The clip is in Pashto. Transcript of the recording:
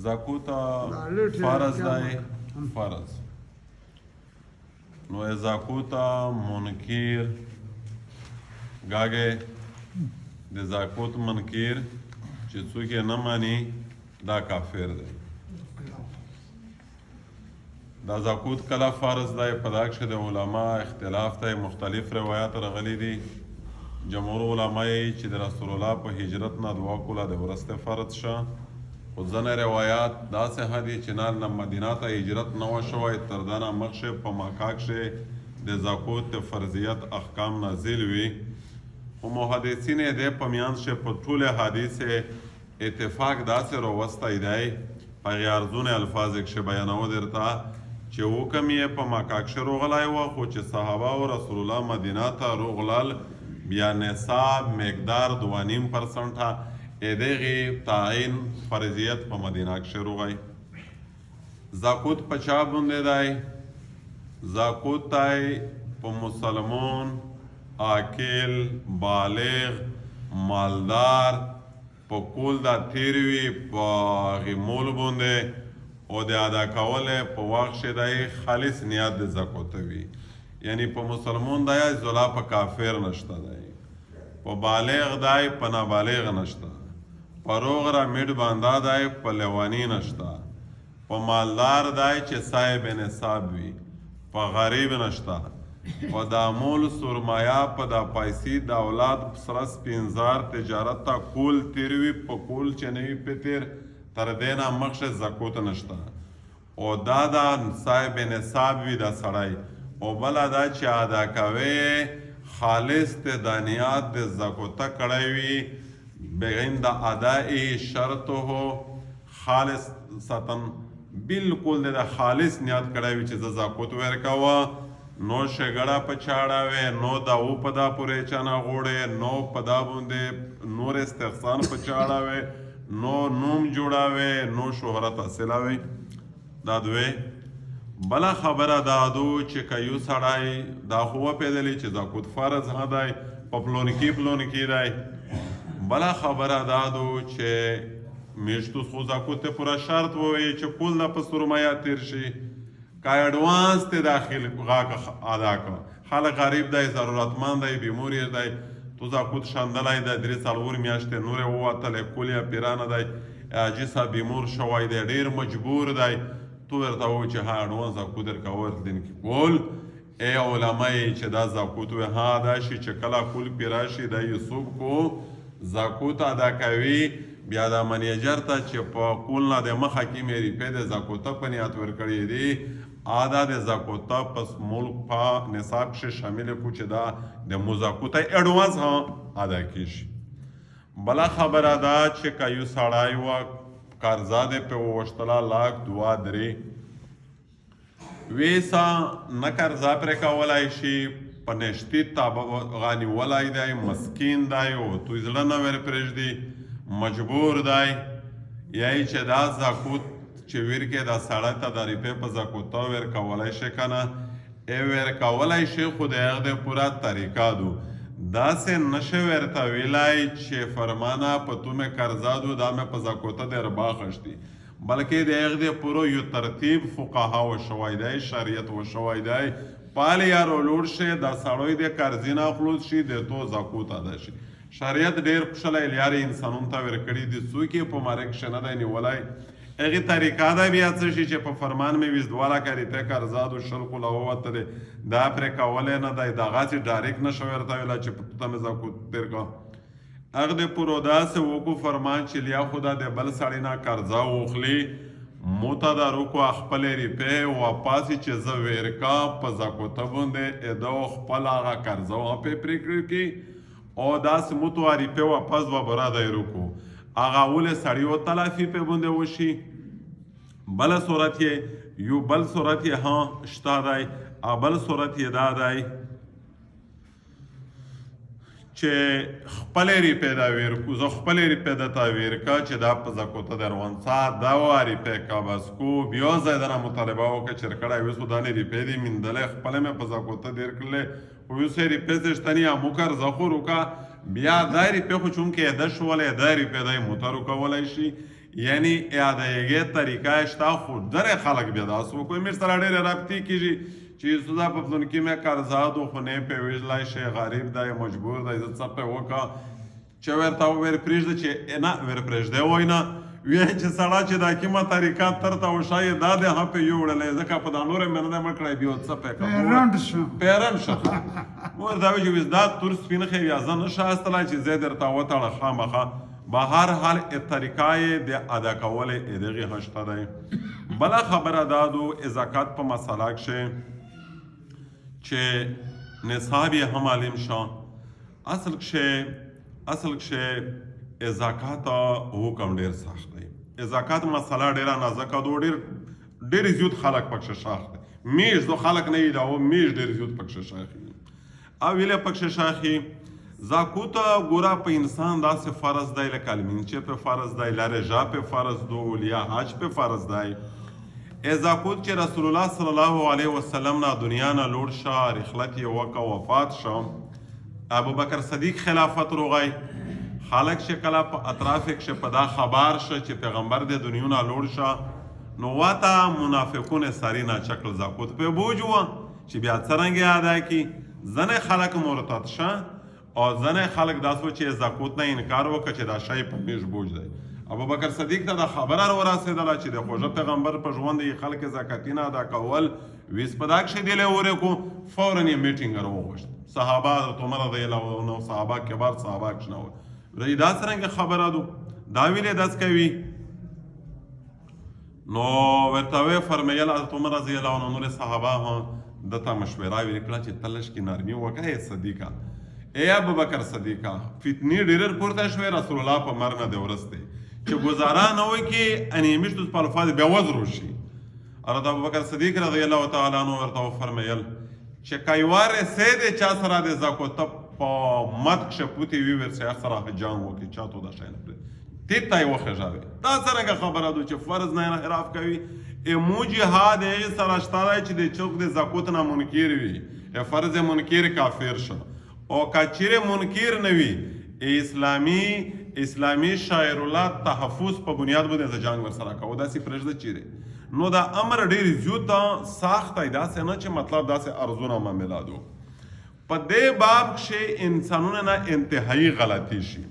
زکوتا فرض دی فرض نو زکوتا منکر گاگه د زکوت منکر چې څوک یې نه مانی دا کافر دی دا زکوت کله فرض دی په دا کښې د علما اختلاف دی مختلف روایات راغلي دي جمهور علما یې چې د رسول الله په هجرت نه دعا کوله د وروسته فرض شه خو ځینې روایات داسې دي چې نه مدینه ته هجرت نه وه شوی تر ده نه مخکې په مکه کښې د زکوت د فرضیت احکام نازل وي خو محدثین یې دی په میانځ کښې په ټولې حدیث اتفاق داسې راوستی دی په هغې ارزونه الفاظ کښې بیانوه درته چې حکم یې په مکه کښې راغلی وه خو چې صحابه او رسول الله مدینه ته راغلل بیا نصاب مقدار 2.5% دغې تعین فرضیت په مدینه کښې راغی زکوت په چا باندې دی زکوت دی په مسلمان عاقل بالغ مالدار په کول دا تیر وي په هغې مول باندې او د ادا کولی په وخت کښې دی خالص نیت د زکوت وي یعنی په مسلمان دی ځلا په کافر نشته دی په بالغ دی په نابالغ نشته په روغ را میډ بانده دی په لیواني نشته په مالدار دی چې صاحب نصاب وي په غریب نشته په دا مول سرمایه په دا پیسې د اولاد سره سپینزار تجارت ته کول تیر وي په کول چې نه وي په تیر تر دې نه مخکې زکوت نشته او دا صاحب نصاب وي دا سړی او بله دا چې ادا کوي خالص د دانیات د زکوته کړی وي بغین د ادائی شرطه خالص ستن بالکل د خالص نیت کړی وي چې زه زکوت ورکوه نو شګړه په چاړه نو دا او په دا پورې چانه غوړې نو په دا باندې نور استحسان په چاړه نو نوم جوړاوي نو شهرت حاصلوي دا دوی بله خبره دا دو چې که یو سړی دا خو وپېژني چې زکوت فرض نه دی په پلونکي دی بله خبره دا دو چې میاشتو خو زکوت ته پوره شرط ووایي چې کول نه په سرمایه تیر شي که اډوانس ته داخل غاک ادا کړه خلک غریب دی ضرورتمند دی بیمور دی تو زکوت شاندلی دی 3-4 میاشتې نورې ووتلی کول یې پیرانه دی حاجي صاحب بیمور شوی دی ډېر مجبور دی تو ورته ووایي چې ها اډوانس زکوت درکوه ورته دین کې کول ای علما یې چې دا زکوت وی ها دا شي چې کله کول پې راشي دا یوسف کو زکوت ادا کوي بیا دا منیجر ته چې په کول نه د مخه کې مې روپۍ د زکوته په نیت ورکړي دي دا د زکوته په ملک په نصاب کښې شامل کړو چې دا د مو زکوته اډوانس هم ادا کېږي بله خبره ده چې که یو سړی وه قرضه دی پې ووښتله 1,00,000 2,3 ویسه نه قرضه پرې کولی شي په نشتي تابه غانیولی دی مسکین دی او توی زړه نه ور پرېږدي مجبور دی یعنی چې دا زکوت چې ورکې دا سړی ته د روپۍ په زکوته ورکولی شي که نه ورکولی شي خو د هغه د پوره طریقه دو داسې نشي ورته ویلی چې فرمانه په تو مې قرضه دو دا مې په زکوته در باخشتي بلکې د هغه د پورو یو ترتیب فقها وشوی دی شریعت وشوی دی پالې یا رولوړ شي دا سړی د قرضې نه خلوص شي د تو زکوت ادا شي شریعت ډېر خوشحالی لارې انسانونو ته ورکړي دي څوک یې په ماره کښې نه دی نیولی هغې طریقه ده بیا څه شي چې په فرمان مې 2 روپۍ قرضه دو 100 کوله ووتلې دا پرې کولی نه دی دغسې ډایرکټ نشه ورته ویلی چې په ته مې زکوت تېر کړه هغه د پورو داسې وکړو فرمان چې لیا خو دا د بل سړي نه قرضه واخلي موته دا روکو خپلې روپۍ واپس چې زه ورکا په زکوته باندې ده خپل هغه قرضه پرې پرېکړې کړي او داسې موتو روپۍ واپس به برادی روکو هغه اولې سړي و تلافي پې باندې وشي بله صورت یې یو بل صورت یې ها شته دی بل صورت یې دا دی چې خپلې روپۍ دا ورکو زه خپلې روپۍ درته ورکړه چې دا په زکوته در 100 دا روپۍ قبض کو بیا ځای دنه مطالبه وکړه چې کړی اوس خو دانې روپۍ دې میندلې خپله مې په زکوته در کړلې خو اوس یې روپۍ څه شته نه مو قرضه خو روکه بیا دا روپۍ خو چونکې ده شولې دا روپۍ دی موته روکولی شي یعنی ادایګي طریقه شته خو ډېر خلک بیا داسې وکړي میر سره ډېرې رابطې کېږي چې سودا په پلونکي مې قرضات خو نه پیویژلای شي غریب دی مجبور دی زه څه په وکړه چې ورته وویل پرېږده چې نه ور پرېږدی وای نه وایي چې سړی چې دا کومه طریقه تر ته وښایي دا دې هم پې یوړلی ځکه په دا نور یې مې نه دی مړ کړی بیا څه پې کړم پیرن شه مو ورته وایي چې دا تور سپین خو یا زه نه ښایستلی چې زه درته وتړه خامخا به هر حال طریقه یې د ادا کولو دغې هم شته دی بله خبره دا دو زکات په مسله کښې چې نصاب یې هم معلوم شه اصل کښې زکات حکم ډېر سخت دی زکات مسله ډېره نازکه دو ډېر زیات خلک پکښې شاخ دی میش دو خلک نه وي دا میش ډېر زیات پکښې شاخي او ویلې پکښې شاخي زاکوت ګوره په انسان داسې فرض دی لکه لمینچې په فرض دی لرژا په فرض دو یا حج په فرض دی زاکوت چې رسول الله صلی الله علیه وسلم نه دنیا نه لوړ شه رحلت یې وکړه وفات شه ابوبکر صدیق خلافت روغی خلق چې کله په اطراف کښې په دا خبر شه چې پیغمبر د دنیا نه لوړ شه نو واته منافقون سری ناچکل زاکوت په بوج وه چې بیا څرنګه ادا کړي ځینې خلک مرتد شه او ځینې خلک دا سوچ چې زاکوت نه انکار وکړه چې دا شی په میش بوج دی ابوبکر صدیق ته دا خبره ورسېدله چې د خوږه پیغمبر په ژوند یې خلک زکاتي نه ادا کول ویس په دا کښې دی لی ورکو فوراً یې میټینګ راوغوښت صحابه حضرت عمر رضی الله عنه صحابه کبار صحابه کښې نه وی دا څرنګه خبره دو دا ویلې داس کوي نو ورته وی فرمیل حضرت عمر رضی الله عنه نور صحابه هم دته مشوره ویل کړه چې تلش کې نرمي وکړه صدیقه ای ابوبکر صدیقه فتنې ډېر پورته شوې رسول الله په مرګ نه دی ورسته چې ګزاره نه وي کې انې مشت په الفاظ بیا وزرو شي حضرت ابوبکر صدیق رضی الله تعالی عنه ورته فرمیل چې کایواره سید چا سره د زکات په مت کښې پوتې وي ورسې سره جنګ وکړي چا تو دا شی نه پرېږدي تیت ته یې وخېژاوي دا څرنګه خبره ده چې فرض نه انحراف کوي مو جهاد هغې سره شته دی چې د چوک د زکات نه منکر وي فرض منکر کافر شه او که چیرې منکر نه وي اسلامي شاعر الله تحفظ په بنیاد باندې د جنګ ورسره کوو داسې پرېږده چیرې نو دا امر ډېر زیات سخت دی داسې نه چې مطلب داسې ارزونه معامله دو په دې باب کښې انسانونه نه انتهایی غلطي شي